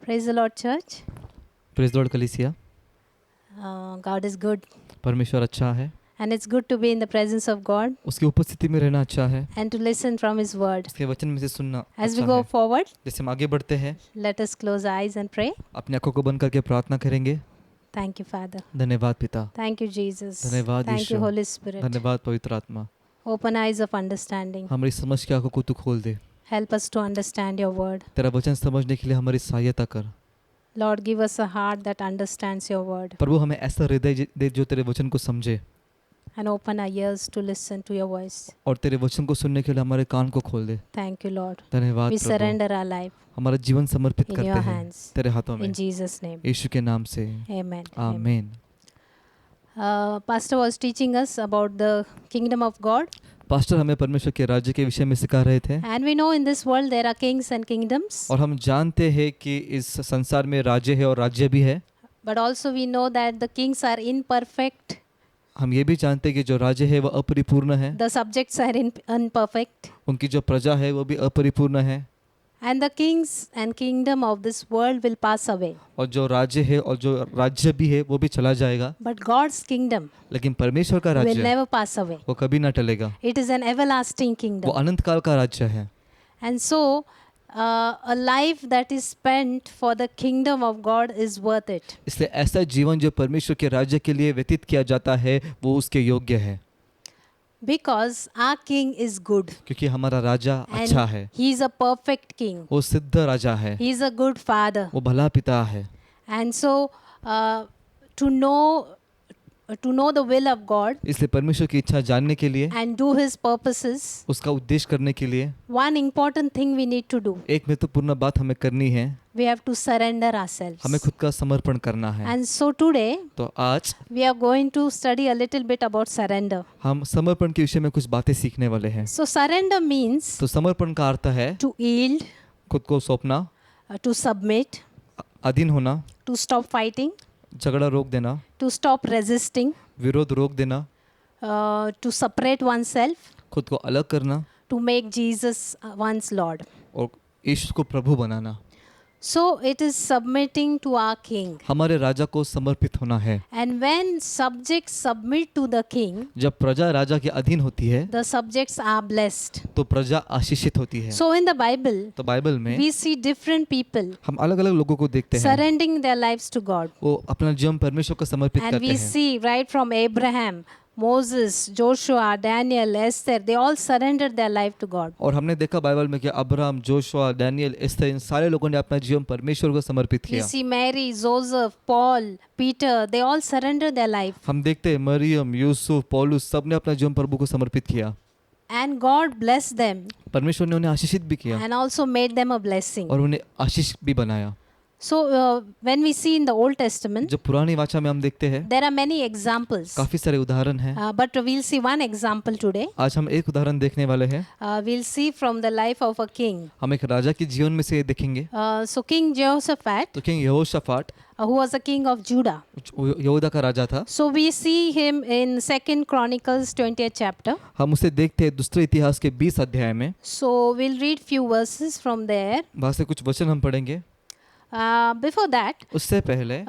Praise the Lord, church. Praise Lord कलीसिया। God is good, परमेश्वर अच्छा है, and it's good to be in the presence of God उसकी उपस्थिति में रहना अच्छा है, and to listen from His word. उसके वचन में से सुनना As we अच्छा go है। forward, जैसे हम आगे बढ़ते हैं, let us close our eyes and pray. अपनी आंखों को बंद करके प्रार्थना करेंगे। Thank you, Father. धन्यवाद पिता, Thank you, Jesus. धन्यवाद Thank you, Yeshu, Holy Spirit. धन्यवाद पवित्र आत्मा। Open eyes of understanding. हमारी समझ की आंखों को तू खोल दे। Help us to understand your word. तेरा वचन समझने के लिए हमारी सहायता कर। Lord, give us a heart that understands your word प्रभु हमें ऐसा हृदय दे जो तेरे वचन को समझे and open our ears to listen to your voice. और तेरे वचन को सुनने के लिए हमारे कान को खोल दे। Thank you, Lord. धन्यवाद We Prabhu, surrender our life हमारा जीवन समर्पित in करते your हैं hands. तेरे हाथों में, In Jesus' name. यीशु के नाम से Amen. आमीन। Pastor was teaching us about the kingdom of God. Pastor हमें परमेश्वर के राज्य के विषय में सिखा रहे थे And we know in this world there are kings and kingdoms. और हम जानते हैं कि इस संसार में राज्य है और राज्य भी है। But also we know that the kings are imperfect. हम ये भी जानते हैं कि जो राज्य है वह अपरिपूर्ण है, The subjects are imperfect. उनकी जो प्रजा है वो भी अपरिपूर्ण है And the kings and kingdom of this world will pass away. और जो राज्य है और जो राज्य भी है वो भी चला जाएगा, But God's kingdom लेकिन परमेश्वर का will राज्य never pass away. वो कभी ना टलेगा। It is an everlasting वो kingdom. अनंत काल का राज्य है। And so a life that is spent for the kingdom of God is worth it. इसलिए ऐसा जीवन जो परमेश्वर के राज्य के लिए व्यतीत किया जाता है वो उसके योग्य है, Because our king is good. क्योंकि हमारा राजा अच्छा है, And he is a perfect king. वो सिद्ध राजा है, He is a good father. वो भला पिता है। And so to know the will of God इसलिए परमेश्वर की इच्छा जानने के लिए, and do his purposes, उसका उद्देश्य करने के लिए one important thing we need to do. एक महत्वपूर्ण बात हमें करनी है, We have to surrender ourselves. हमें खुद का समर्पण करना है। And so today तो आज we are going to study a little bit about surrender. हम समर्पण के विषय में कुछ बातें सीखने वाले हैं। So surrender means तो समर्पण का अर्थ है to yield, खुद को सौंपना, to submit, अधीन होना, to stop fighting, झगड़ा रोक देना, to stop resisting, विरोध रोक देना, to separate oneself, खुद को अलग करना to make Jesus one's Lord. और यीशु को प्रभु बनाना। So it is submitting to our king. हमारे राजा को समर्पित होना है। And when subjects submit to the king, जब प्रजा राजा के अधीन होती है the subjects are blessed. तो प्रजा आशीषित होती है। So in the Bible, तो बाइबल में we see different people हम अलग अलग लोगों को देखते हैं, surrendering their lives to God. वो अपना जीवन परमेश्वर को समर्पित And करते we हैं। see right from Abraham, Moses, Joshua, Daniel, Esther, they all surrendered their life to God. और हमने देखा बाइबल में कि अब्राहम, जोशुआ, डैनियल, एस्तर, इन सारे लोगों ने अपना जीवन परमेश्वर को समर्पित We किया। see Mary, Joseph, Paul, Peter, they all surrendered their life. हम देखते हैं मरियम, यूसुफ, पौलुस, सब ने अपना जीवन प्रभु को समर्पित किया। And God blessed them परमेश्वर ने उन्हें आशीषित भी किया and also made them a blessing. और उन्हें आशीष भी बनाया। So when we see in the Old Testament, जब पुरानी वाचा में हम देखते हैं there are many examples. काफी सारे उदाहरण हैं। But we'll see one example today. आज हम एक उदाहरण देखने वाले हैं। We'll see from the life of a king. हम एक राजा के जीवन में से ये देखेंगे। So King Jehoshaphat, तो king यहोशाफाट who was a king of Judah. यहूदा का राजा था। So we see him in 2nd Chronicles 20th chapter. हम उसे देखते हैं दूसरे इतिहास के 20 अध्याय में। So we'll read few verses from there. वहाँ से कुछ वचन हम पढ़ेंगे। Before that, उससे पहले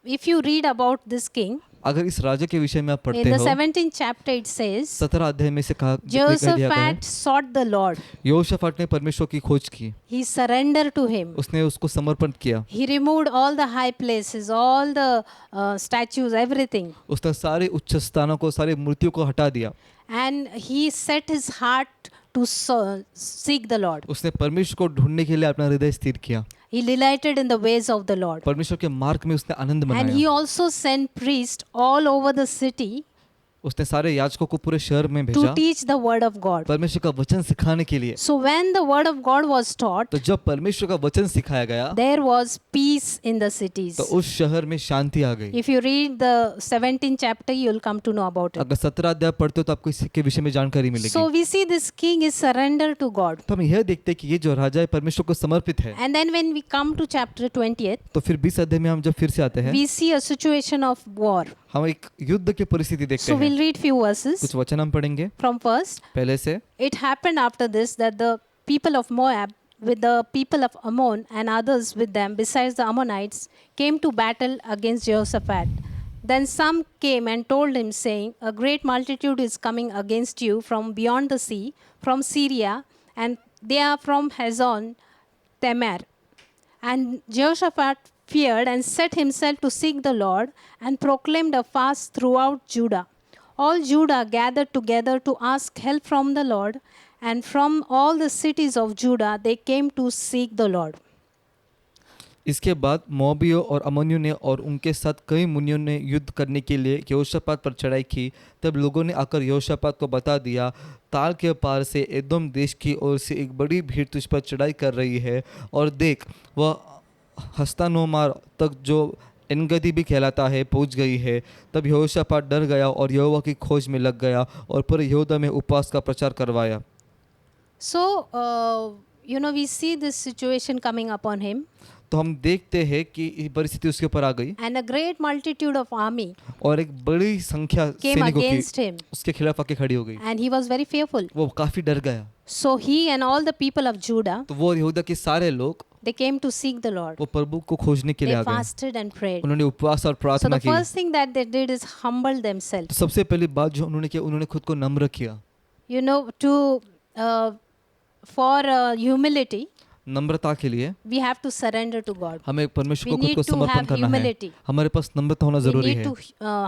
if you read about this king, अगर इस राजा के विषय में आप in पढ़ते the हो, 17th chapter it says, 17 अध्याय में से कहा दिया गया है, Jehoshaphat sought the Lord. यहोशाफाट ने परमेश्वर की खोज की, He surrendered to him. उसने उसको समर्पण किया, He removed all the high places, all the statues, everything. उसने सारे उच्च स्थानों को, सारी मूर्तियों को हटा दिया, And he set his heart to seek the Lord. उसने परमेश्वर को ढूंढने के लिए अपना हृदय स्थिर किया, He delighted in the ways of the Lord. परमेश्वर के मार्ग में उसने आनंद And he मनाया, also sent priests all over the city उसने सारे याजकों को पूरे शहर में to भेजा teach the word of God. परमेश्वर का वचन सिखाने के लिए। So when the word of God was taught, तो जब परमेश्वर का वचन सिखाया गया there was peace in the cities. तो उस शहर में शांति आ गई। If you read the 17th chapter, you will come to know about it. अगर 17 अध्याय पढ़ते हो तो आपको इसके विषय में जानकारी मिलेगी। So we see this king is surrendered to God. तो हम यह देखते हैं कि ये जो राजा है परमेश्वर को समर्पित है। And then when we come to chapter 20th, तो फिर 20 अध्याय में हम जब फिर से आते हैं, we see a situation of war. हम एक युद्ध की परिस्थिति देखते So हैं। we'll read few verses कुछ वचन हम पढ़ेंगे from first. पहले से। It happened after this that the people of Moab with the people of Ammon and others with them, besides the Ammonites, came to battle against Jehoshaphat. Then some came and told him, saying, a great multitude is coming against you from beyond the sea, from Syria, and they are from Hazon Tamar. And Jehoshaphat feared and set himself to seek the Lord and proclaimed a fast throughout Judah. All Judah gathered together to ask help from the Lord, and from all the cities of Judah they came to seek the Lord. इसके बाद मोआबियों और अम्मोनियों ने और उनके साथ कई मुनियों ने युद्ध करने के लिए यहोशापात पर चढ़ाई की। तब लोगों ने आकर यहोशापात को बता दिया, ताल के पार से एदोम देश की ओर से एक बड़ी भीड़ तुझ पर चढ़ाई कर रही है, और देख वह हस्तानोमार तक जो एनगदी भी कहलाता है पहुंच गई है। तब यहोशापात डर गया और यहोवा की खोज में लग गया और पूरे यहूदा में उपवास का प्रचार करवाया। So, we see this situation coming upon him, तो हम देखते हैं कि ये परिस्थिति उसके ऊपर आ गई and a great multitude of army और एक बड़ी संख्या came सैनिकों against की him, उसके खिलाफ आके खड़ी हो गई। and he was very fearful. वो काफी डर गया। So he and all the people of Judah, तो वो यहूदा के सारे लोग they came to seek the Lord. वो प्रभु को खोजने के लिए They आ गए। fasted and prayed. उन्होंने उपवास और So प्रार्थना the की। first thing that they did is humble तो themselves. सबसे पहली बात जो उन्होंने किया, उन्होंने खुद को नम्र किया। For humility, नम्रता के लिए we have to surrender to God. हमें परमेश्वर We को खुद need को to समर्पण have करना है। humility. हमारे पास नम्रता होना We जरूरी need है। to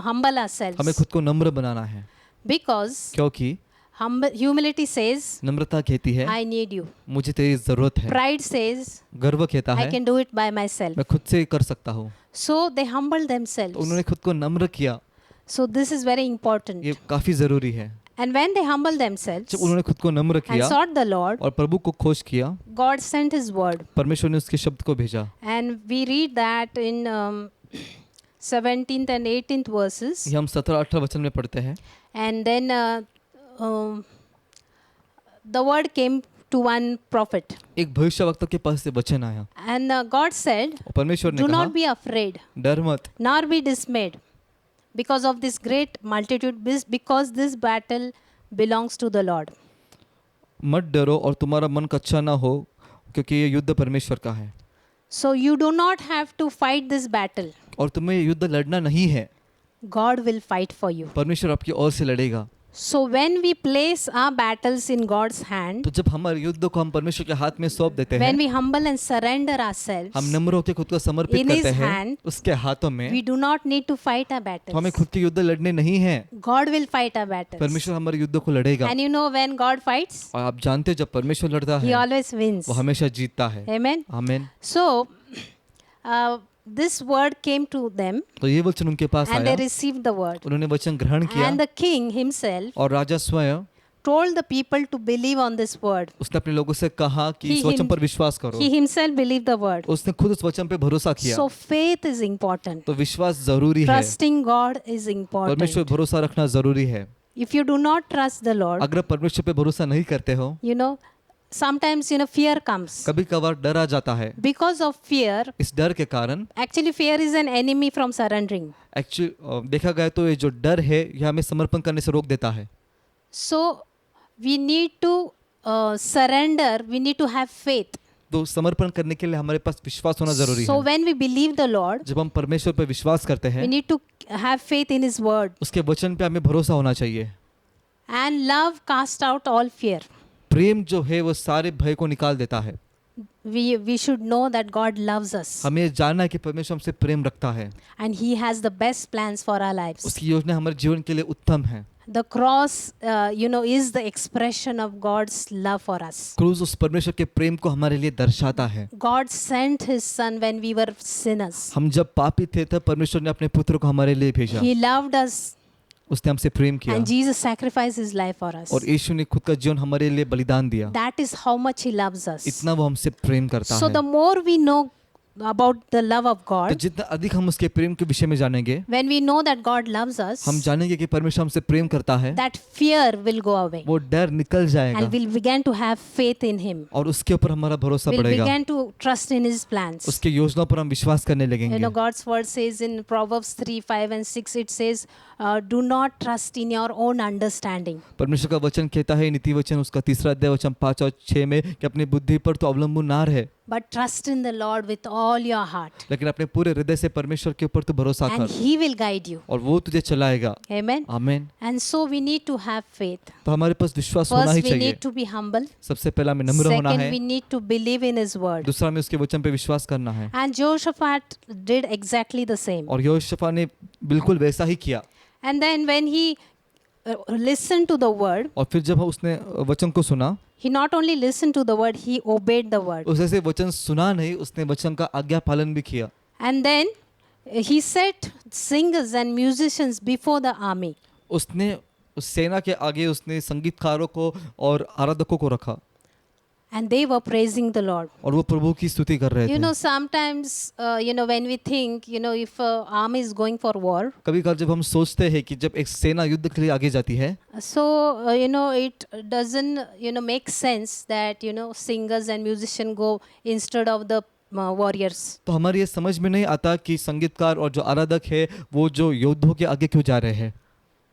humble हमें ourselves, खुद को नम्र बनाना है, because क्योंकि humility says, नम्रता कहती है I need you. मुझे तेरी जरूरत है। Pride says, गर्व कहता I है can do it by myself. मैं खुद से कर सकता हूँ। So they humbled तो themselves. उन्होंने खुद को नम्र किया। So this is very important. ये काफी जरूरी है। And when they humbled themselves जब उन्होंने खुद को नम्र and किया sought the Lord, और प्रभु को खोज किया, God sent His word. परमेश्वर ने उसके शब्द को भेजा। And we read that in 17th and 18th verses. ये हम 17-18 वचन में पढ़ते हैं। And then the word came to one prophet. एक भविष्यवक्ता के पास से वचन आया And God said, और परमेश्वर ने do कहा, not be afraid, डर मत, nor be dismayed, because of this great multitude, because this battle belongs to the Lord. मत डरो और तुम्हारा मन कच्चा ना हो, क्योंकि ये युद्ध परमेश्वर का है। So you do not have to fight this battle. और तुम्हें ये युद्ध लड़ना नहीं है, God will fight for you. परमेश्वर आपकी ओर से लड़ेगा। So when we place our battles in God's hand, तो जब हमारे युद्ध को हम परमेश्वर के हाथ में सौंप देते when हैं, we humble and surrender ourselves, हम नम्र होकर खुद को समर्पित in करते His हैं hand, उसके हाथों में, we do not need to fight our तो हमें battles. खुद के युद्ध लड़ने नहीं है, God will fight our battles. परमेश्वर हमारे युद्ध को लड़ेगा। And when God fights, और आप जानते हो जब परमेश्वर लड़ता He है always wins. वो हमेशा जीतता है। Amen. आमीन। So this word came to them, तो ये वचन उनके पास and they आया, received the word. उन्होंने वचन ग्रहण किया And the king himself और राजा स्वयं told the people to believe on this word. उसने अपने लोगों से कहा कि He इस वचन him- पर विश्वास करो। He himself believed the word. उसने खुद उस वचन पे भरोसा किया। So faith is important. तो विश्वास जरूरी है, Trusting God is important. परमेश्वर पे भरोसा रखना जरूरी है। If you do not trust the Lord, अगर परमेश्वर पे भरोसा नहीं करते हो, sometimes fear comes. कभी कभार डर आ जाता है। Because of fear, इस डर के कारण actually fear is an enemy from surrendering. Actually देखा गया तो ये जो डर है यह हमें समर्पण करने से रोक देता है। So we need to surrender, we need to have faith. तो समर्पण करने के लिए हमारे पास विश्वास होना जरूरी So है। when we believe the Lord, जब हम परमेश्वर पे विश्वास करते we हैं, need to have faith in His word. उसके वचन पे हमें भरोसा होना चाहिए। And love casts out all fear. प्रेम जो है वो सारे भय को निकाल देता है। We should know that God loves us. हमें ये जानना है कि परमेश्वर हमसे प्रेम रखता है, And He has the best plans for our lives. उसकी योजना हमारे जीवन के लिए उत्तम है। The cross, is the expression of God's love for us. क्रूस उस परमेश्वर के प्रेम को हमारे लिए दर्शाता है। God sent His Son when we were sinners. हम जब पापी थे तब परमेश्वर ने अपने पुत्र को हमारे लिए भेजा। He loved us, उसने हमसे प्रेम किया and Jesus sacrificed His life for us. और यीशु ने खुद का जीवन हमारे लिए बलिदान दिया। That is how much He loves us. इतना वो हमसे प्रेम करता So है। the more we know about the love of तो God, जितना अधिक हम उसके प्रेम के विषय में जानेंगे, when we know that God loves us, हम जानेंगे कि परमेश्वर हमसे प्रेम करता है, that fear will go away वो डर निकल जाएगा and we'll begin to have faith in Him. और उसके ऊपर हमारा भरोसा We'll बढ़ेगा, begin to trust in His plans. उसके योजनाओं पर हम विश्वास करने You लगेंगे। know, God's word says in Proverbs 3, 5 and 6, it says, do not trust in your own understanding. परमेश्वर का वचन कहता है, नीति वचन उसका 3 अध्याय वचन 5 और 6 में, कि अपनी बुद्धि पर तो अवलंबन ना रहे, But trust in the Lord with all your heart, लेकिन अपने पूरे हृदय से परमेश्वर के ऊपर तो भरोसा and कर He will guide you. और वो तुझे चलाएगा। Amen. आमीन। And so we need to have faith. तो हमारे पास विश्वास होना First, ही we चाहिए। need to be humble. सबसे पहला हमें नम्र होना Second, है, we need to believe in His word. दूसरा हमें उसके वचन पे विश्वास करना है। And Jehoshaphat did exactly the same. और यहोशप्पा ने बिल्कुल वैसा ही किया। And then when he listened to the word, और फिर जब उसने वचन को सुना, he not only listened to the word, he obeyed the word. उसे से वचन सुना नहीं, उसने वचन का आज्ञा पालन भी किया। And then he set singers and musicians before the army. उसने उस सेना के आगे उसने संगीतकारों को और आराधकों को रखा And they were praising the Lord. और वो प्रभु की स्तुति कर रहे You know, थे। sometimes, when we think, if an army is going for war, कभी कभार जब हम सोचते हैं कि जब एक सेना युद्ध के लिए आगे जाती है, so, it doesn't, make sense that, singers and musicians go instead of the warriors. तो हमारी ये समझ में नहीं आता कि संगीतकार और जो आराधक है वो जो योद्धों के आगे क्यों जा रहे हैं,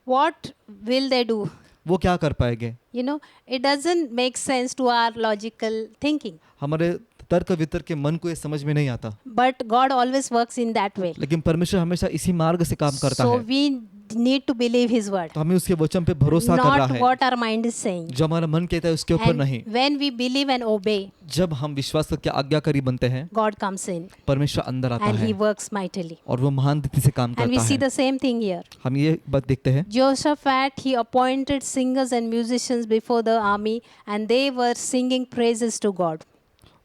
What will they do? वो क्या कर पाएंगे। It doesn't make sense to our logical thinking. हमारे तर्क वितर्क के मन को ये समझ में नहीं आता, But God always works in that way. लेकिन परमेश्वर हमेशा इसी मार्ग से काम करता So है। we need to believe His word, तो हमें उसके वचन पे भरोसा करना not है, what our mind is saying. जो हमारा मन कहता है उसके ऊपर And नहीं। when we believe and obey, जब हम विश्वास करके आज्ञाकारी बनते हैं, God comes in परमेश्वर अंदर आता and है He works mightily. और वो महान रीति से काम And we करता see है। the same thing here. हम ये बात देखते हैं, Jehoshaphat, he appointed singers and musicians before the army, and they were singing praises to God.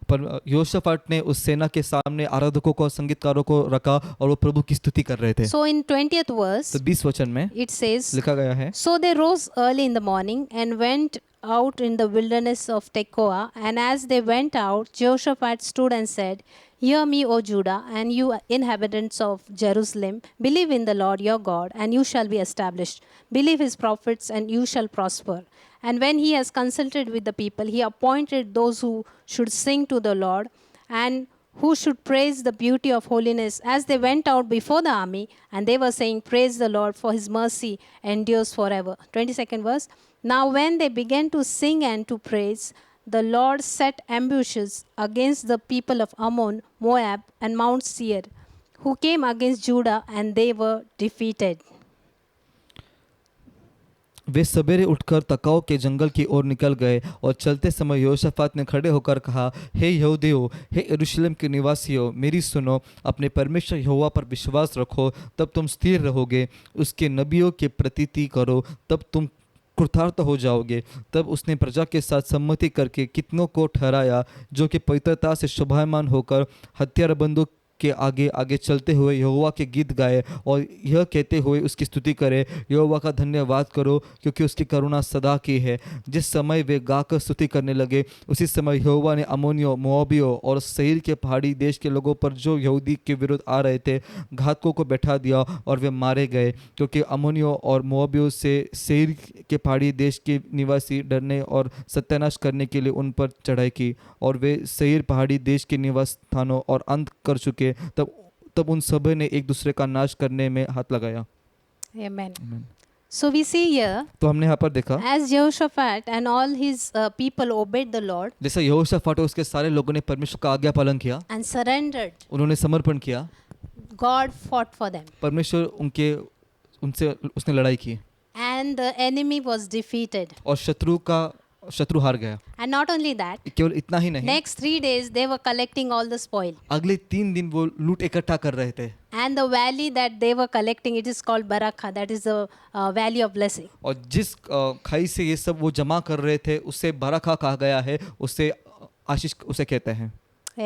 पर यहोशापाट ने उस सेना के सामने आराधकों को, संगीतकारों को रखा और वो प्रभु की स्तुति कर रहे थे। So in 20th verse, तो 20 वचन में it says, लिखा गया है, So they rose early in the morning and went out in the wilderness of Tekoa. And as they went out, Jehoshaphat stood and said, Hear me, O Judah, and you inhabitants of Jerusalem. Believe in the Lord your God, and you shall be established. Believe his prophets, and you shall prosper. And when he has consulted with the people, he appointed those who should sing to the Lord and who should praise the beauty of holiness as they went out before the army, and they were saying, Praise the Lord, for his mercy endures forever. 22nd verse. Now when they began to sing and to praise, the Lord set ambushes against the people of Ammon, Moab, and Mount Seir, who came against Judah, and they were defeated. वे सवेरे उठकर तकाओ के जंगल की ओर निकल गए और चलते समय यहोशापात ने खड़े होकर कहा, हे यहूदियों, हे यरूशलेम के निवासियों, मेरी सुनो, अपने परमेश्वर यहोवा पर विश्वास रखो, तब तुम स्थिर रहोगे। उसके नबियों के प्रतीति करो, तब तुम कृतार्थ हो जाओगे। तब उसने प्रजा के साथ सम्मति करके कितनों को ठहराया, जो कि पवित्रता से शोभायमान होकर हथियारबंदों के आगे आगे चलते हुए यहोवा के गीत गाए और यह कहते हुए उसकी स्तुति करे, यहोवा का धन्यवाद करो, क्योंकि उसकी करुणा सदा की है। जिस समय वे गाकर स्तुति करने लगे, उसी समय यहोवा ने अम्मोनियों, मोआबियों और सेईर के पहाड़ी देश के लोगों पर जो यहूदी के विरुद्ध आ रहे थे, घातकों को बैठा दिया और वे मारे गए, क्योंकि अम्मोनियों और मोआबियों से सेईर के पहाड़ी देश के निवासी डरने और सत्यानाश करने के लिए उन पर चढ़ाई की, और वे सेईर पहाड़ी देश के निवास स्थानों और अंत कर चुके। तब उन सभी ने एक दूसरे का नाश करने में हाथ लगाया। Amen. So we see here, तो हमने यहाँ पर देखा, as Jehoshaphat and all his people obeyed the Lord जैसे यहोशापाट और उसके सारे लोगों ने परमेश्वर का आज्ञा पालन किया, and surrendered, उन्होंने समर्पण किया, God fought for them. परमेश्वर उनसे उसने लड़ाई की And the enemy was defeated. और शत्रु हार गया। And not only that, केवल इतना ही नहीं, next 3 days they were collecting all the spoil. अगले 3 दिन वो लूट इकट्ठा कर रहे थे। And the valley that they were collecting, it is called Barakah. That is the valley of blessing. और जिस खाई से ये सब वो जमा कर रहे थे, उससे बरखा कहा गया है, उससे आशीष उसे कहते हैं।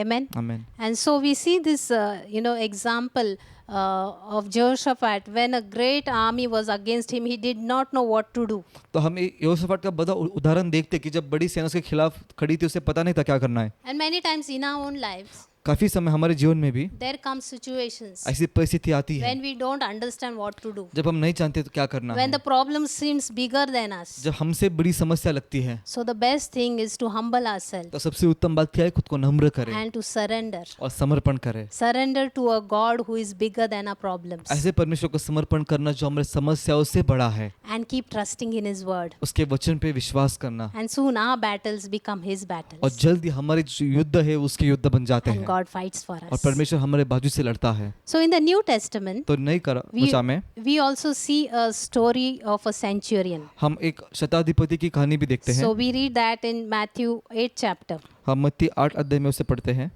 Amen. आमीन। And so we see this, example of Jehoshaphat. When a great army was against him, he did not know what to do. तो हम यहोशापाट का बड़ा उदाहरण देखते कि जब बड़ी सेना उसके खिलाफ खड़ी थी, उसे पता नहीं था क्या करना है। And many times in our own lives, काफ़ी समय हमारे जीवन में भी there come situations ऐसी परिस्थिति आती है when we don't understand what to do, जब हम नहीं जानते तो क्या करना when है, the problem seems bigger than us. जब हमसे बड़ी समस्या लगती है, So the best thing is to humble ourselves तो सबसे उत्तम बात क्या है, खुद को नम्र करें and to surrender. और समर्पण करें। Surrender to a God who is bigger than our problems, ऐसे परमेश्वर को समर्पण करना जो हमारे समस्याओं से बड़ा है, and keep trusting in His word. उसके वचन पे विश्वास करना, And soon our battles become His और battles, जल्दी हमारे जो युद्ध है उसके युद्ध बन जाते and हैं God fights for और us. परमेश्वर हमारे बाजू से लड़ता है। So in the New Testament, तो नई वचन में we also see a story of a centurion. हम एक शताधिपति की कहानी भी देखते हैं। So we read that in Matthew 8 chapter. हम मत्ती 8 अध्याय में उसे पढ़ते हैं।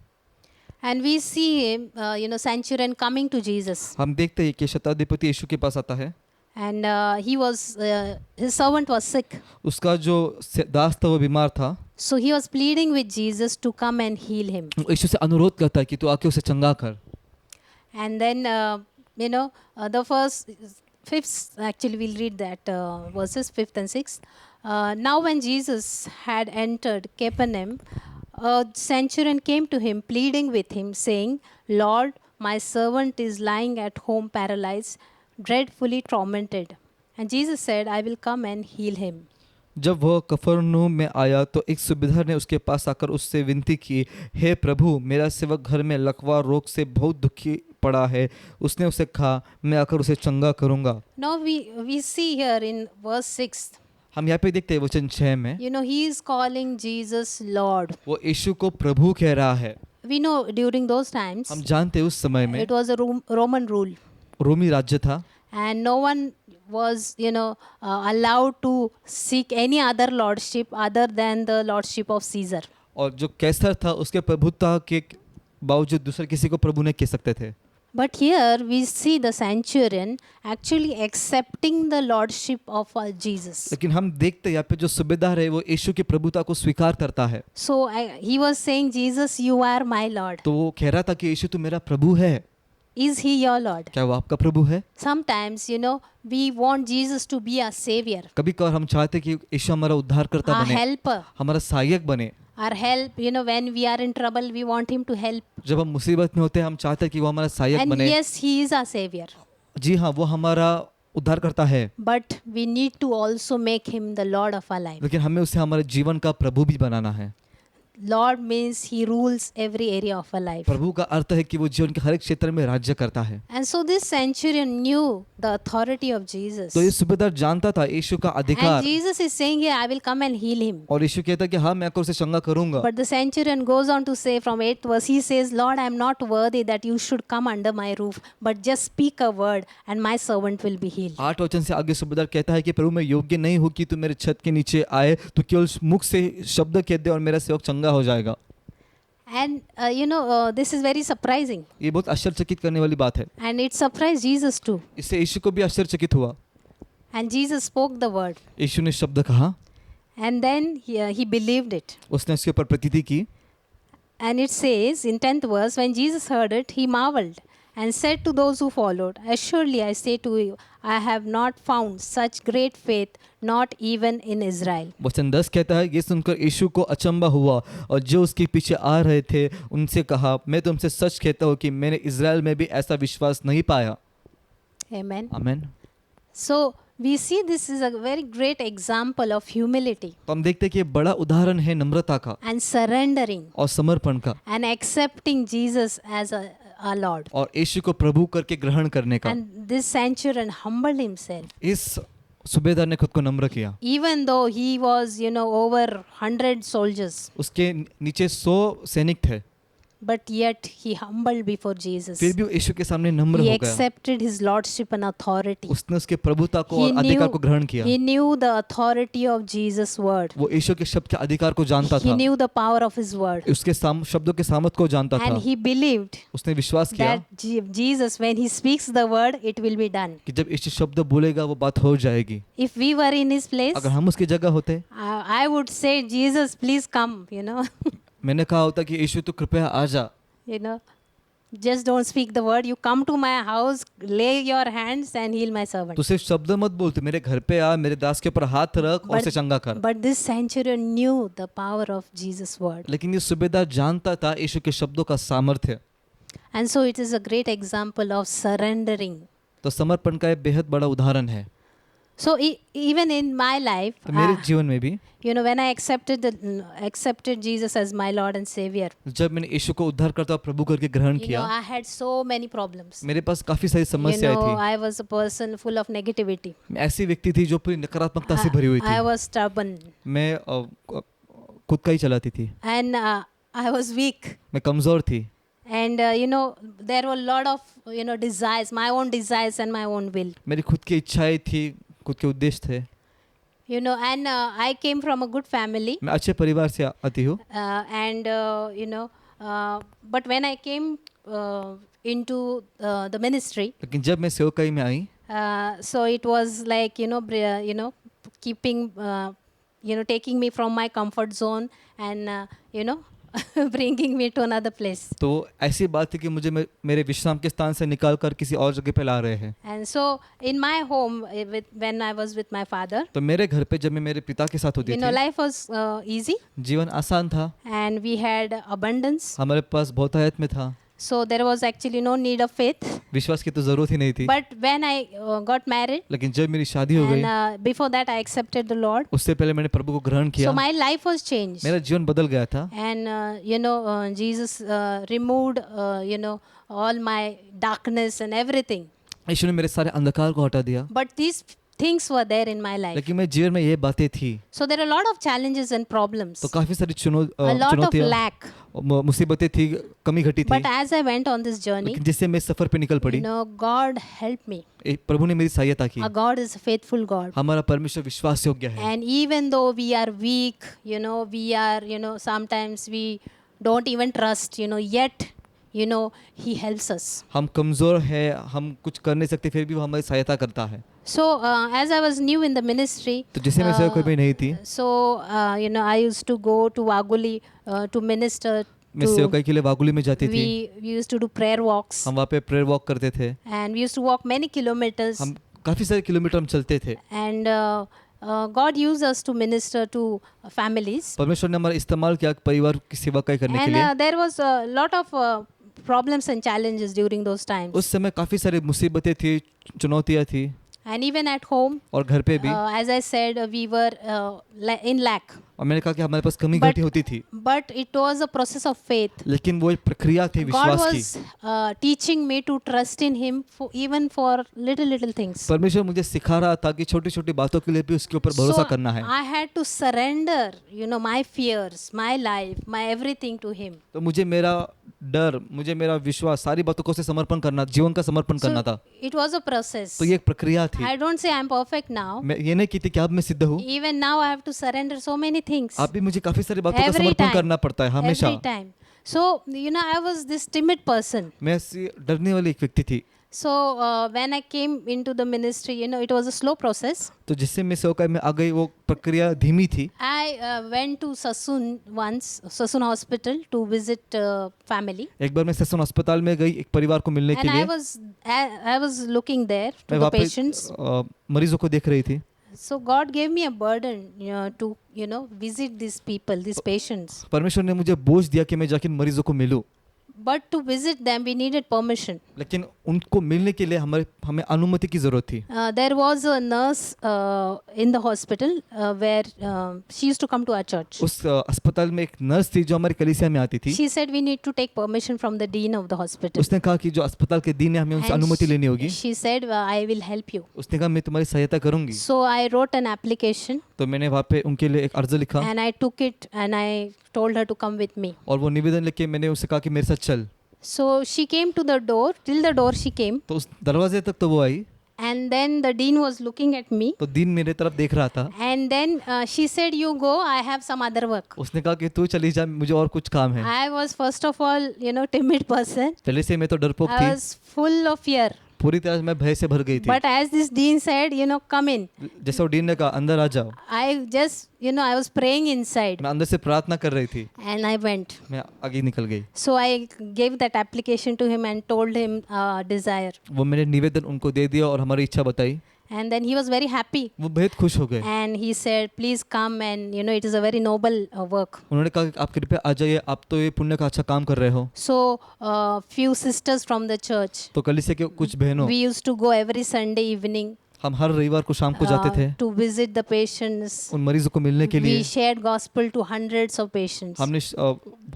And we see him, centurion coming to Jesus. हम देखते हैं कि शताधिपति यीशु के पास आता है। And his servant was sick. उसका जो दास था वो बीमार था। So he was pleading with Jesus to come and heal him. वो यीशु से अनुरोध करता है कि तू आके उसे चंगा कर। And then, the fifth, actually we'll read that verses 5th and 6th. Now when Jesus had entered Capernaum, a centurion came to him, pleading with him, saying, Lord, my servant is lying at home paralyzed, dreadfully tormented. And Jesus said, I will come and heal him. जब वह कफरनहूम में आया तो एक सूबेदार ने उसके पास आकर उससे विनती की, हे प्रभु, मेरा सेवक घर में लकवा रोग से बहुत दुखी पड़ा है। उसने उसे कहा, मैं आकर उसे चंगा करूंगा। Now we see here in verse 6, हम यहाँ पे देखते हैं वचन 6 में, he is calling Jesus Lord. वो यीशु को प्रभु कह रहा है। We know during those times, हम जानते हैं उस समय में it was a Roman rule, रोमी राज्य था and no one was, allowed to seek any other lordship other than the lordship of Caesar. और जो कैसर था उसके प्रभुता के बावजूद दूसरे किसी को प्रभु नहीं कह सकते थे। But here we see the centurion actually accepting the lordship of Jesus. लेकिन हम देखते हैं यहाँ पे जो सूबेदार है वो यीशु की प्रभुता को स्वीकार करता है। So he was saying, Jesus, you are my Lord. तो वो कह रहा था कि यीशु तू मेरा प्रभु है। Is he your Lord? क्या वो आपका प्रभु है? Sometimes, we want Jesus to be our savior, कभी कभार हम चाहते कि यीशु हमारा उद्धारकर्ता our बने, helper, हमारा सहायक बने। our help. When we are in trouble, we want him to help. जब हम मुसीबत में होते हैं हम चाहते हैं कि वो हमारा सहायक And बने। yes, he is our savior. जी हाँ, वो हमारा उद्धारकर्ता है, But we need to also make him the Lord of our life. लेकिन हमें उसे हमारे जीवन का प्रभु भी बनाना है। Lord means he rules every area of our life. प्रभु का अर्थ है कि वो जीवन के हर एक क्षेत्र में राज्य करता है। And so this centurion knew the authority of Jesus. तो ये सूबेदार जानता था यीशु का And अधिकार, Jesus is saying here, I will come and heal him. और यीशु कहता है कि हाँ मैं आकर उसे चंगा करूंगा। But the centurion goes on to say from 8th verse, he says, Lord, I am not worthy that you should come under my roof, but just speak a word and my servant will be healed. 8 वचन से आगे सूबेदार कहता है कि प्रभु मैं योग्य नहीं हूँ कि तू मेरे छत के नीचे आए, तो केवल मुख से शब्द कह दे और मेरा सेवक चंगा हो जाएगा। And this is very surprising. ये बहुत आश्चर्यचकित करने वाली बात है। And it surprised Jesus too. इससे यीशु को भी आश्चर्यचकित हुआ। And Jesus spoke the word. यीशु ने शब्द कहा, And then he believed it. उसने उसके ऊपर प्रतीति की। And it says in 10th verse, when Jesus heard it, he marveled and said to those who followed, Assuredly I say to you, I have not found such great faith, not even in Israel. वचन 10 कहता है, ये सुनकर यीशु को अचंबा हुआ और जो उसके पीछे आ रहे थे उनसे कहा, मैं तुमसे सच कहता हूँ कि मैंने इज़राइल में भी ऐसा विश्वास नहीं पाया। Amen. आमीन। So we see this is a very great example of humility तो हम देखते हैं कि ये बड़ा उदाहरण है नम्रता का and surrendering और समर्पण का, and accepting Jesus as our Lord. और यीशु को प्रभु करके ग्रहण करने का। And this centurion humbled himself. इस सूबेदार ने खुद को नम्र किया, Even though he was, over 100 soldiers, उसके नीचे 100 सैनिक थे, but yet he humbled before Jesus. फिर भी वो यीशु के सामने नम्र He हो गया। accepted his lordship and authority. उसने उसके प्रभुता को He और अधिकार knew, को ग्रहण किया। he knew the authority of Jesus' word. वो यीशु के शब्द के अधिकार को जानता He था, knew the power of his word. उसके शब्दों के सामर्थ को जानता था। And he believed उसने विश्वास किया that Jesus, when he speaks the word, it will be done. कि जब यीशु शब्द बोलेगा वो बात हो जाएगी। If we were in his place, अगर हम उसकी जगह होते, I would say, Jesus, please come, मैंने कहा होता कि यीशु तू कृपया आ जा। just don't speak the word. You come to my house, lay your hands and heal my servant. तो सिर्फ शब्द मत बोल, तू मेरे घर पे आ, मेरे दास के ऊपर हाथ रख और उसे चंगा कर। But this centurion knew the power of Jesus' word. लेकिन ये सूबेदार जानता था यीशु के शब्दों का सामर्थ्य। And so it is a great example of surrendering. तो समर्पण का एक बेहद बड़ा उदाहरण है। So even in my life, तो मेरे जीवन में भी when I accepted Jesus as my Lord and Savior, जब मैंने यीशु को उद्धारकर्ता और प्रभु करके ग्रहण किया, I had so many problems. मेरे पास काफी सारी समस्याएं थी। I was a person full of negativity. मैं ऐसी व्यक्ति थी जो पूरी नकारात्मकता से भरी हुई I थी। was stubborn. मैं खुद का ही चलाती थी। And I was weak. मैं कमजोर थी। And there were a lot of desires, my own desires and my own will. मेरी खुद की इच्छाएं थी, खुद के उद्देश्य थे। And I came from a good family. मैं अच्छे परिवार से आती हूँ। But when I came into the ministry, लेकिन जब मैं सेवकाई में आई, so it was like keeping taking me from my comfort zone and bringing me to another place. तो ऐसी बात थी कि मुझे मेरे विश्राम के स्थान से निकाल कर किसी और जगह पे ला रहे हैं। And so in my home, when I was with my father, तो मेरे घर पे जब मैं मेरे पिता के साथ होती थी, life was easy जीवन आसान था। and we had abundance. हमारे पास बहुतायत में था। So there was actually no need of faith. विश्वास की तो जरूरत ही नहीं थी। But when I got married, लेकिन जब मेरी शादी हो गई, and before that I accepted the Lord. उससे पहले मैंने प्रभु को ग्रहण किया। So my life was changed. मेरा जीवन बदल गया था। And Jesus removed all my darkness and everything. यीशु ने मेरे सारे अंधकार को हटा दिया। But these things were there in my life. लेकिन मेरे जीवन में ये बातें थी। So there are a lot of challenges and problems. तो काफी सारी A lot of चुनौतियाँ, lack. मुसीबतें थी, कमी घटी थी। But as I went on this journey, लेकिन जिससे मैं सफर पे निकल पड़ी, God helped me. प्रभु ने मेरी सहायता की। Our God is a faithful God. हमारा परमेश्वर विश्वास योग्य है। And even though we are weak, we are, sometimes we don't even trust, yet, He helps us. हम कमजोर हैं, हम कुछ कर नहीं सकते, फिर भी वो हमारी सहायता करता है। So as I was new in the ministry, तो जिसे मैं सेवक भी नहीं थी, so I used to go to Waguli to minister. मैं सेवकाई के लिए वागुली में जाती थी। We used to do prayer walks. हम वहाँ पे प्रेयर वॉक करते थे। And we used to walk many kilometers. हम काफी सारे किलोमीटर हम चलते थे। And God used us to minister to families. परमेश्वर ने हमारा इस्तेमाल किया परिवार की सेवकाई करने के लिए। And there was a lot of problems and challenges during those times. उस समय काफी सारी मुसीबतें थी, चुनौतियाँ थी। And even at home, और घर पे भी। as I said, we were in lack. और मैंने कहा कि हमारे पास कमी घटी होती थी। But it was a process of faith. लेकिन वो एक प्रक्रिया थी God विश्वास की। was teaching me to trust in Him even for little things. परमेश्वर मुझे सिखा रहा था कि छोटी छोटी बातों के लिए भी उसके ऊपर भरोसा करना है। I had to surrender, my fears, my life, my everything to Him. तो मुझे मेरा डर, मुझे मेरा विश्वास, सारी बातों को उसे समर्पण करना, जीवन का समर्पण करना था। It was a process. तो ये एक प्रक्रिया थी। I don't say I'm perfect now. मैं ये नहीं कहती कि अब मैं सिद्ध हूँ। Even now I have to surrender so many things. अब भी मुझे काफी सारी बातों का Every समर्पण time. करना पड़ता है हमेशा। Every time. So I was this timid person. मैं ऐसी डरने वाली एक व्यक्ति थी। So when I came into the ministry, it was a slow process. तो जिससे मैं सेवकाई में आ गई, वो प्रक्रिया धीमी थी। I went to Sassoon Hospital to visit family. एक बार मैं ससून अस्पताल में गई एक परिवार को मिलने के And लिए। I was looking there to मैं the वहाँ पे patients. मरीजों को देख रही थी। So God gave me a burden, to visit these people, these patients. परमेश्वर ने मुझे बोझ दिया कि मैं जाके मरीजों को मिलूं। But to visit them, we needed permission. लेकिन उनको मिलने के लिए हमें अनुमति की जरूरत थी। There was a nurse in the hospital where she used to come to our church. उस अस्पताल में एक नर्स थी जो हमारी कलीसिया में आती थी। She said we need to take permission from the dean of the hospital. उसने कहा कि जो अस्पताल के डीन है, हमें उनसे अनुमति लेनी होगी। She said I will help you. उसने कहा मैं तुम्हारी सहायता करूंगी। So I wrote an application. तो मैंने वहाँ पे उनके लिए एक अर्ज लिखा। And I took it and I told her to come with me. और वो निवेदन लेके मैंने उससे कहा कि मेरे साथ चल। So she came to the door. Till the door she came. तो उस दरवाजे तक तो वो आई। And then the dean was looking at me. तो डीन मेरे तरफ देख रहा था। And then she said, "You go. I have some other work." उसने कहा कि तू चली जा, मुझे और कुछ काम है। I was first of all, timid person. पहले से मैं तो डरपोक I थी, was full of fear. पूरी तरह से मैं भय से भर गई थी। But as this dean said, come in. जैसे वो डीन ने कहा अंदर आ जाओ, I just, I was praying inside मैं अंदर से प्रार्थना कर रही थी, and I went. मैं आगे निकल गई। So I gave that application to him and told him desire. वो मैंने निवेदन उनको दे दिया और हमारी इच्छा बताई। And then he was very happy. वो बेहद खुश हो गए। And he said, please come and, it is a very noble work. उन्होंने कहा कि आप कृपया आ जाइए, आप तो ये पुण्य का अच्छा काम कर रहे हो। So, few sisters from the church, तो कलीसिया के कुछ बहनों, we used to go every Sunday evening हम हर रविवार को शाम को जाते थे to visit the patients. उन मरीजों को मिलने के लिए। We shared gospel to hundreds of patients. हमने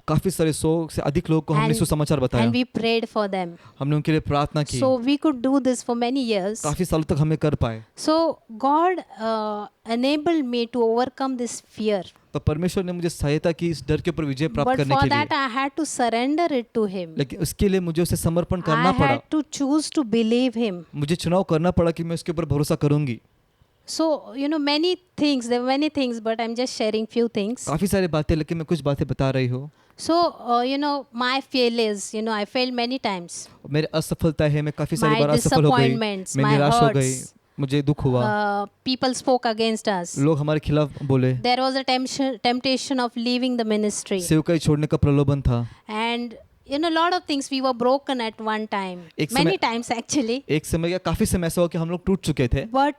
काफी सारे 100 से अधिक लोगों को हमने And- सुसमाचार बताया। And we prayed for them. हमने उनके लिए प्रार्थना की। So we could do this for many years. काफी सालों तक हमें कर पाए। So God enabled me to overcome this fear. तो परमेश्वर ने मुझे सहायता की इस डर के ऊपर विजय प्राप्त But करने for के that लिए। I had to surrender it to Him. लेकिन उसके लिए मुझे उसे समर्पण I करना पड़ा। had to choose to believe Him. मुझे चुनाव करना पड़ा कि मैं उसके ऊपर भरोसा करूंगी। So, many things, there were many things, but I'm just sharing few things. काफी सारी बातें, लेकिन मैं कुछ बातें बता रही हूँ। So, my failures, I failed many times. मेरी असफलता है, मैं काफी सारी My बार असफल हो गई, disappointments, मैं my निराश हो गई, hurts. मुझे दुख हुआ, People spoke against us. लोग हमारे खिलाफ बोले, There was a temptation of leaving the ministry. सेवकाई छोड़ने का प्रलोभन था। And, a lot of things we were broken at one time. एक Many समय- times actually. एक समय या काफी समय ऐसा हुआ कि हम लोग टूट चुके थे, But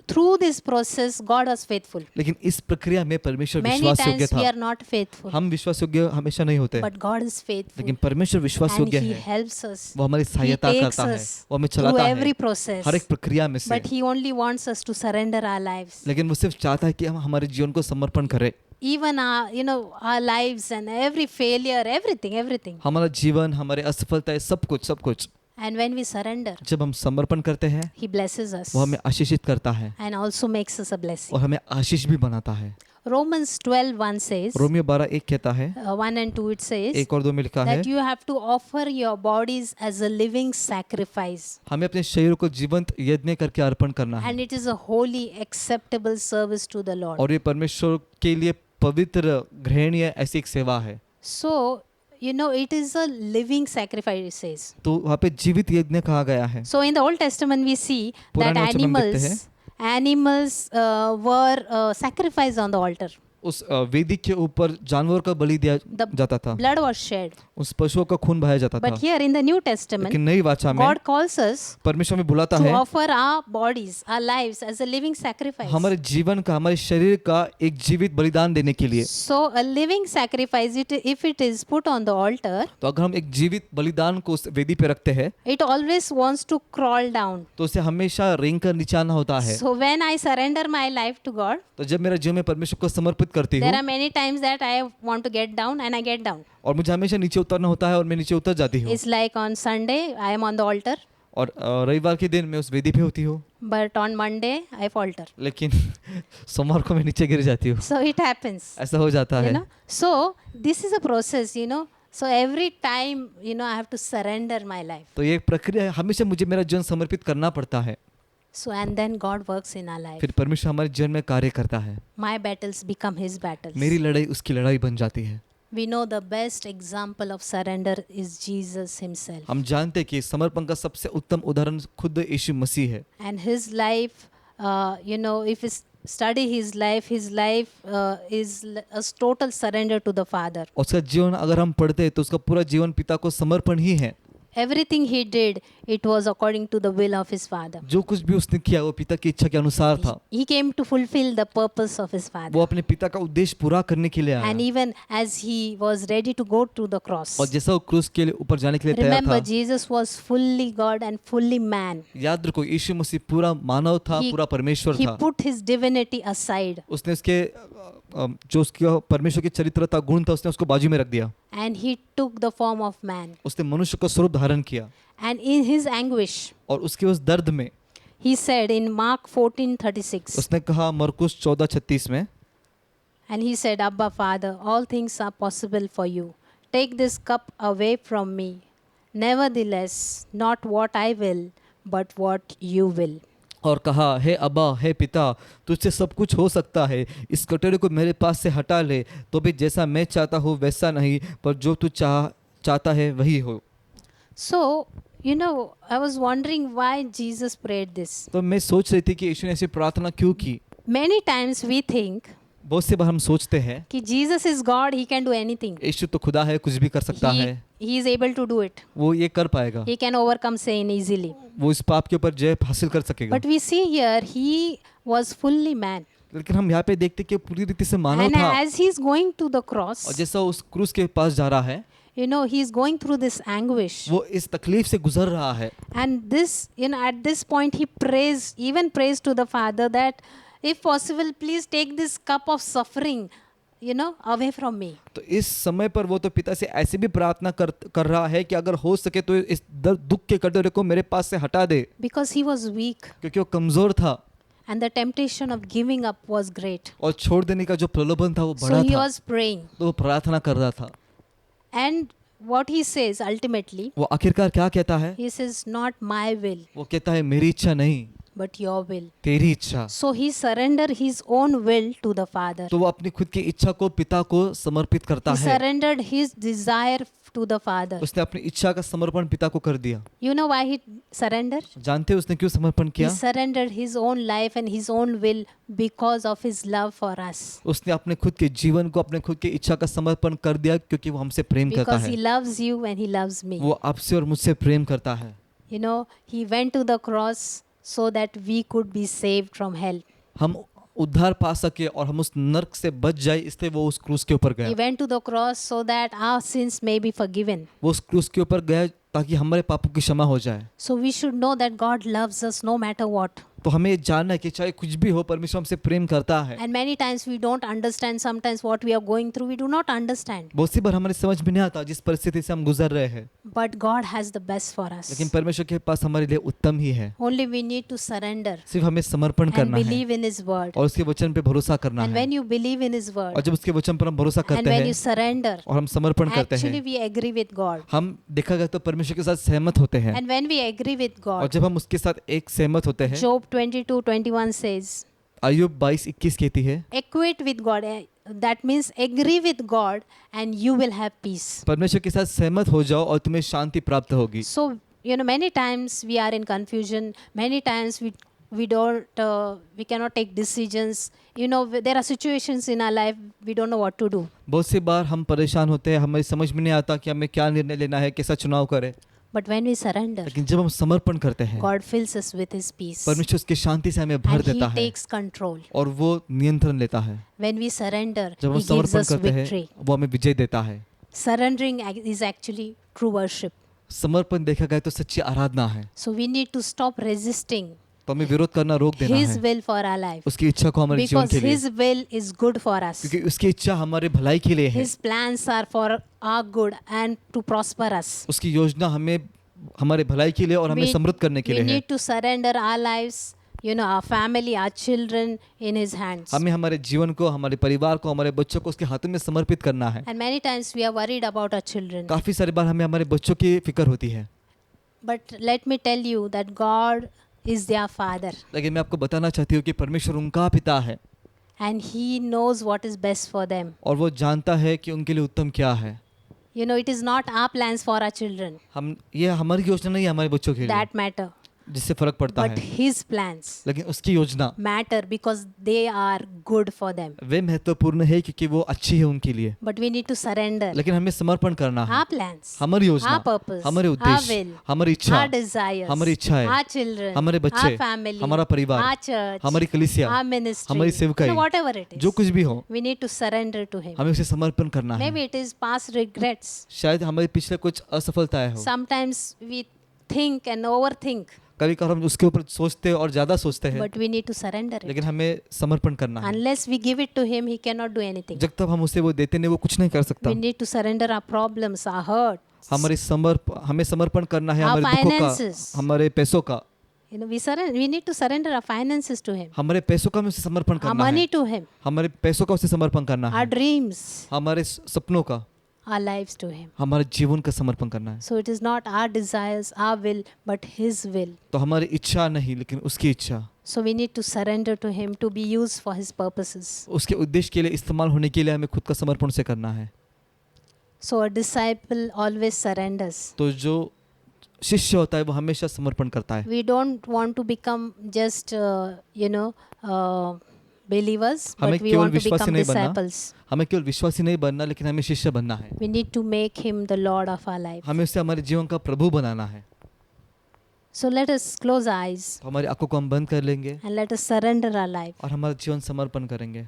through this process, God was faithful. लेकिन इस प्रक्रिया में परमेश्वर Many विश्वास योग्य times we are था। not faithful. हम विश्वास योग्य हमेशा नहीं होते, But God is faithful. लेकिन परमेश्वर विश्वास And योग्य He है। helps us. वो हमारी He सहायता takes करता है, us वो हमें through चलाता every है process. हर एक प्रक्रिया में से। But He only wants us to surrender our lives. लेकिन वो सिर्फ चाहता है कि हम हमारे जीवन को समर्पण करें। Even our lives and every failure, everything. हमारा जीवन, हमारे असफलताएं, सब कुछ And when we surrender, जब हम समर्पण करते हैं, He blesses us वो हमें आशीषित करता है and also makes us a blessing. और हमें आशीष भी बनाता है। Romans 12:1 says, रोमियो 12:1 कहता है, 1 and 2 it says, 1 और 2 में लिखा है, that you have to offer your bodies as a living sacrifice. हमें अपने शरीर को जीवंत यज्ञ करके अर्पण करना है, And it is a holy, acceptable service to the Lord. और ये परमेश्वर के लिए पवित्र ग्रहणीय ऐसी एक सेवा है। So, it is a living sacrifice, it says. तो वहाँ पे जीवित यज्ञ कहा गया है। So, in the Old Testament, we see that पुराने वचन में हम देखते animals were sacrificed on the altar. उस वेदी के ऊपर जानवर का बलि दिया The जाता था, blood was shed. उस पशुओं का खून बहाया जाता था। But here in the New Testament, लेकिन नई वाचा में God calls us परमेश्वर में बुलाता to है offer our bodies, our lives as a living sacrifice. हमारे जीवन का, हमारे शरीर का एक जीवित बलिदान देने के लिए। So, a living sacrifice, if it is put on the altar, तो अगर हम एक जीवित बलिदान को उस वेदी पे रखते हैं, it always wants to crawl down. तो उसे हमेशा रेंग कर नीचे आना होता है। So, when I surrender my life to God, तो जब मेरा जीवन में परमेश्वर को समर्पित करती there हूँ, are many times that I want to get down and I get down. और मुझे हमेशा नीचे उतरना होता है और मैं नीचे उतर जाती हूँ। It's like on Sunday, I am on the altar, और रविवार के दिन मैं उस वेदी पे होती हूँ, but on Monday, I falter. लेकिन सोमवार को मैं नीचे गिर जाती हूँ। So, it happens. ऐसा हो जाता है। So, this is a process, So, every time, I have to surrender my life. तो ये एक प्रक्रिया है, हमेशा मुझे मेरा जीवन समर्पित करना पड़ता है। So, and then God works in our life. फिर परमेश्वर हमारे जीवन में कार्य करता है। My battles become His battles. मेरी लड़ाई उसकी लड़ाई बन जाती है। We know the best example of surrender is Jesus Himself. हम जानते हैं कि समर्पण का सबसे उत्तम उदाहरण खुद यीशु मसीह है। And His life, if we study His life is a total surrender to the Father. उसका जीवन अगर हम पढ़ते हैं तो उसका पूरा जीवन पिता को समर्पण ही है। Everything He did, it was according to the will of His Father. जो कुछ भी उसने किया वो पिता की इच्छा के अनुसार था। He came to fulfill the purpose of His वो Father. अपने पिता का उद्देश्य पूरा करने के लिए And आया, even as He was ready to go to the cross. और जैसा वो क्रूस के लिए ऊपर जाने के लिए तैयार Remember, था। Jesus was fully God and fully man. याद रखो, यीशु मसीह पूरा मानव था, He- पूरा परमेश्वर He था। put His divinity aside. उसने उसके जो उसका परमेश्वर की चरित्र था, गुण था, उसने उसको बाजू में रख दिया। And He took the form of man. उसने मनुष्य का स्वरूप धारण किया, And in His anguish, और उसके उस दर्द में He said in Mark 14:36, उसने कहा मरकुस 14:36 में, and He said, Abba Father, all things are possible for you. Take this cup away from me. Nevertheless, not what I will, but what you will. और कहा, हे अब्बा, हे पिता, तुझसे सब कुछ हो सकता है, इस कटोरे को मेरे पास से हटा ले, तो भी जैसा मैं चाहता हूँ वैसा नहीं, पर जो तू चाहता है वही हो। So, You know, I was wondering why Jesus prayed this. तो मैं सोच रही थी कि यीशु ने ऐसी प्रार्थना क्यों की। Many times we think बहुत से बार हम सोचते हैं कि Jesus is God, he can do anything. यीशु तो खुदा है, कुछ भी कर सकता है, He is able to do it. वो ये कर पाएगा, He can overcome sin easily. वो इस पाप के ऊपर जय हासिल कर सकेगा। But we see here he was fully man. लेकिन हम यहाँ पे देखते कि पूरी रीति से मानव And था, as he is going to the cross, और जैसा उस क्रूस के पास जा रहा है, you know, he is going through this anguish. वो इस तकलीफ से गुजर रहा है। And this, you know, at this point he prays, even prays to the Father that if possible, please take this cup of suffering, you know, away from me. तो इस समय पर वो तो पिता से ऐसे भी प्रार्थना कर रहा है कि अगर हो सके तो इस दुख के कटोरे को मेरे पास से हटा दे, Because he was weak क्योंकि वो कमजोर था and the temptation of giving up was great. और छोड़ देने का जो प्रलोभन था वो So बड़ा he था। was praying. तो वो प्रार्थना कर रहा था। And what he says ultimately, वो आखिरकार क्या कहता है? he says, not my will, वो कहता है मेरी इच्छा नहीं, but your will. तेरी इच्छा। So he surrendered his own will to the Father. तो वो अपनी खुद की इच्छा को पिता को समर्पित करता He है। surrendered his desire to the Father. उसने अपनी इच्छा का समर्पण पिता को कर दिया। You know why he surrendered? जानते हैं उसने क्यों समर्पण He किया? surrendered his own life and his own will because of his love for us. उसने अपने खुद के जीवन को, अपने खुद की इच्छा का समर्पण कर दिया क्योंकि वो हमसे प्रेम करता Because he है। loves you and he loves me. वो आपसे और मुझसे प्रेम करता है। You know, he went to the cross so that we could be saved from hell. हम उद्धार पा सके और हम उस नरक से बच जाए, इसलिए वो उस क्रूस के ऊपर He गया। went to the cross so that our sins may be forgiven. वो उस क्रूस के ऊपर गया ताकि हमारे पापों की क्षमा हो जाए। So we should know that God loves us no matter what. तो हमें ये जानना है कि चाहे कुछ भी हो, परमेश्वर हमसे प्रेम करता है। And many times we don't understand sometimes what we are going through. We do not understand. बहुत सी बार हमारे समझ में नहीं आता जिस परिस्थिति से हम गुजर रहे हैं, But God has the best for us. लेकिन परमेश्वर के पास हमारे लिए उत्तम ही है। Only we need to surrender सिर्फ हमें समर्पण and करना है believe in His word. और उसके वचन पे भरोसा करना And है। when you believe in His और word जब उसके वचन पर हम भरोसा and करते when हैं you surrender, और हम समर्पण करते actually हैं, we agree with God. हम देखा गया तो परमेश्वर के साथ सहमत होते हैं। And when we agree with और God, जब हम उसके साथ एक सहमत होते हैं, Job 22:21 says, अय्यूब 22:21 कहती है, equate with God. That means agree with God and you will have peace. परमेश्वर के साथ सहमत हो जाओ और तुम्हें शांति प्राप्त होगी। So, you know, many times we are in confusion. Many times we don't we cannot take decisions. You know, there are situations in our life we don't know what to do. बहुत सी बार हम परेशान होते हैं, हमें समझ में नहीं आता कि हमें क्या निर्णय लेना है, कैसा चुनाव करें। But when we surrender, लेकिन जब हम समर्पण करते हैं, God fills us with His peace परमेश्वर उसकी शांति से हमें भर and He देता है takes control. और वो नियंत्रण लेता है। When we surrender, जब हम He gives समर्पण us करते हैं, victory. वो हमें विजय देता है। Surrendering is actually true worship. समर्पण देखा गया तो सच्ची आराधना है। So we need to stop resisting तो हमें विरोध करना रोक देना His है, will for our life. उसकी इच्छा को हमारे जीवन Because के लिए, His will is good for us. क्योंकि उसकी इच्छा हमारे भलाई के लिए है। His plans are for our good and to prosper us. उसकी योजना हमें हमारे भलाई के लिए और हमें समृद्ध करने के we लिए है। need to surrender our lives, you know, our family, our children in His hands. हमें हमारे जीवन को, हमारे परिवार को, हमारे बच्चों को उसके हाथों में समर्पित करना है। And many times we are worried about our children. काफी सारी बार हमें हमारे बच्चों की फिक्र होती है, But let me tell you that God is their Father लेकिन मैं आपको बताना चाहती हूँ कि परमेश्वर उनका पिता है and He knows what is best for them. और वो जानता है कि उनके लिए उत्तम क्या है। You know, it is not our plans for our children ये हमारी योजना नहीं है हमारे बच्चों के लिए that matter, जिससे फर्क पड़ता but है, His plans लेकिन उसकी योजना matter because they are good for them. वे महत्वपूर्ण है क्योंकि वो अच्छी है उनके लिए। But we need to surrender लेकिन हमें समर्पण करना है। our plans, हमारी योजना, our purpose, हमारे our उद्देश्य, will, हमारी इच्छा, our desires, हमारी इच्छाएं, our children, हमारे बच्चे, our family, हमारा परिवार, our church, हमारी कलीसिया, our ministry, हमारी सेवकाई, you know, whatever it is, जो कुछ भी हो, we need to surrender to Him. हमें उसे समर्पण करना है। Maybe it is past regrets. शायद हमारे पिछले कुछ असफलताएं हो, Sometimes we think and overthink, कभी कभार हम उसके ऊपर सोचते और ज्यादा सोचते हैं, but we need to surrender it. लेकिन हमें समर्पण करना है। Unless we give it to Him, He cannot do anything. जब तक हम उसे वो देते नहीं, वो कुछ नहीं कर सकता। We need to surrender our problems, our hurts. हमें समर्पण करना है Our हमारे दुखों finances. का, हमारे पैसों का, You know, we need to surrender our finances to Him, हमारे पैसों का हमें उसे समर्पण our करना money है, to Him, हमारे पैसों का उसे समर्पण करना our है, dreams, हमारे सपनों का, our lives to Him. हमारे जीवन का समर्पण करना है। So it is not our desires, our will, but His will. तो हमारी इच्छा नहीं, लेकिन उसकी इच्छा, So we need to surrender to Him to be used for His purposes. उसके उद्देश्य के लिए इस्तेमाल होने के लिए हमें खुद का समर्पण से करना है। So a disciple always surrenders. तो जो शिष्य होता है वो हमेशा समर्पण करता है। We don't want to become just, believers, हमें but we केवल want to विश्वासी become नहीं बनना, disciples. हमें केवल विश्वासी नहीं बनना, लेकिन हमें शिष्य बनना है। We need to make him the Lord of our life. हमें उसे हमारे जीवन का प्रभु बनाना है। So let us close our eyes तो हमारी आंखों को हम बंद कर लेंगे and let us surrender our life. और हमारा जीवन समर्पण करेंगे।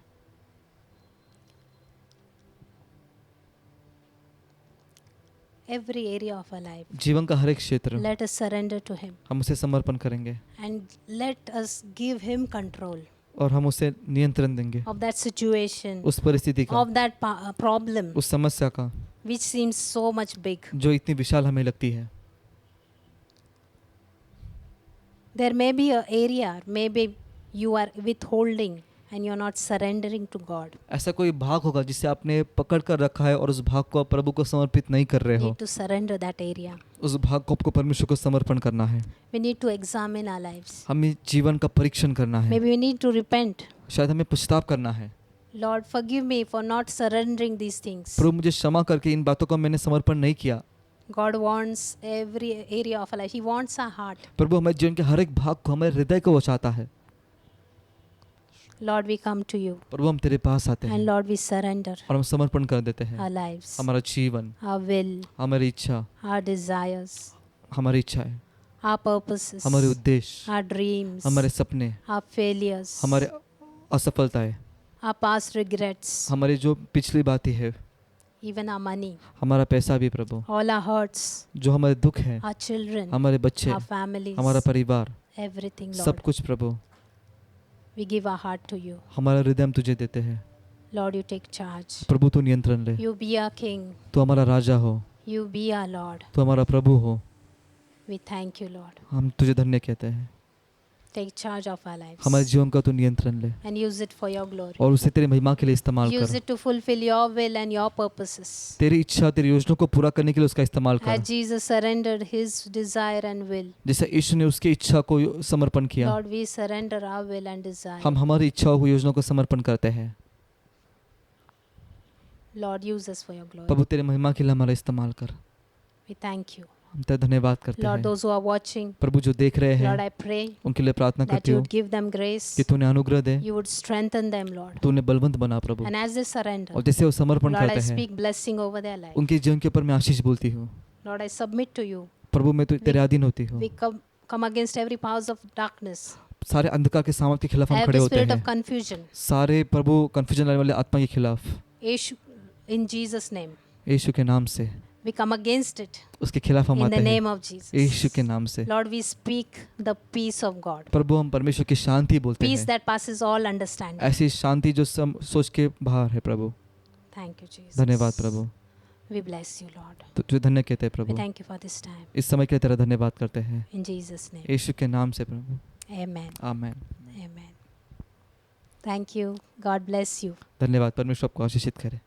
Every area of our life. जीवन का हर एक क्षेत्र Let us surrender to him हम उसे समर्पण करेंगे and let us give him control और हम उसे नियंत्रण देंगे of that situation, उस परिस्थिति का, of that problem उस समस्या का which seems so much big. जो इतनी विशाल हमें लगती है। There may be an area, maybe you are withholding and you are not surrendering to God. ऐसा कोई भाग होगा जिसे आपने पकड़ कर रखा है और उस भाग को आप प्रभु को समर्पित नहीं कर रहे हो। Need to surrender that area. उस भाग को आपको परमेश्वर को समर्पण करना है। We need to examine our lives. हमें जीवन का परीक्षण करना है। Maybe we need to repent. शायद हमें पछतावा करना है। Lord, forgive me for not surrendering these things. प्रभु मुझे क्षमा करके इन बातों को मैंने समर्पण नहीं किया। God wants every area of our life. He wants our heart. प्रभु हमारे जीवन के हर एक भाग को, हमारे हृदय को वो चाहता है। Lord, we come to you प्रभु हम तेरे पास आते and हैं Lord, we surrender और हम समर्पण कर देते our हैं lives, हमारा जीवन, our will, हमारी इच्छा, our desires, हमारी इच्छाएं, our purposes, हमारे उद्देश्य, our dreams, हमारे सपने, our failures, हमारे असफलताएं, our past regrets, हमारी जो पिछली बातें है, even our money, हमारा पैसा भी प्रभु, all our hurts, जो हमारे दुख है, our children, हमारे बच्चे, our families, हमारा परिवार, everything, सब Lord. कुछ प्रभु We give our heart to you. हमारा हृदय हम तुझे देते हैं। Lord, you take charge. प्रभु तू नियंत्रण ले, You be our King. तू हमारा राजा हो, You be our Lord. तू हमारा प्रभु हो। We thank you, Lord. हम तुझे धन्य कहते हैं। Take charge of our lives हमारे जीवन का तू नियंत्रण ले and use it for your glory. और उसे तेरी महिमा के लिए इस्तेमाल Use कर। it to fulfill your will and your purposes. तेरी इच्छा, तेरी योजनाओं को पूरा करने के लिए उसका इस्तेमाल कर। As Jesus surrendered his desire and will, जैसे यीशु ने उसकी इच्छा को समर्पण किया, Lord, we surrender our will and desire. हम हमारी इच्छाओं को, योजनाओं को समर्पण करते हैं। Lord, use us for your glory. प्रभु तेरे महिमा के लिए हमारा इस्तेमाल कर। We thank you. हम तेरा धन्यवाद करते Lord, हैं। those who are watching, प्रभु जो देख रहे Lord, हैं I pray उनके लिए प्रार्थना that करती you हूँ would give them grace, कि तूने अनुग्रह दे, you would strengthen them, Lord. तूने बलवंत बना प्रभु। And as they surrender, और जैसे वो समर्पण Lord, I करते हैं, speak blessing over their life. उनके जीवन के ऊपर मैं आशीष बोलती हूँ। Lord, I submit to you. प्रभु मैं तो तेरे अधीन होती हूँ। We come against every powers of darkness, सारे अंधकार के सामर्थ्य के खिलाफ हम खड़े every होते spirit of हैं। confusion. सारे प्रभु कन्फ्यूजन लाने वाले आत्मा के खिलाफ Yeshu, in Jesus' name, यीशु के नाम से we come against it उसके खिलाफ हम in आते the हैं name of Jesus. यीशु के नाम से। Lord, we speak the peace of God, प्रभु हम परमेश्वर की शांति बोलते peace हैं, that passes all understanding. ऐसी शांति जो सोच के बाहर है प्रभु। Thank you, Jesus. धन्यवाद प्रभु, We bless you, Lord. तो तुझे धन्य कहते हैं We Prabhu. thank you for this time. इस समय के लिए तेरा धन्यवाद करते हैं In Jesus' name. यीशु के नाम से प्रभु, Amen. Amen. Amen. Thank you. God bless you. धन्यवाद, परमेश्वर आपको आशीषित करे।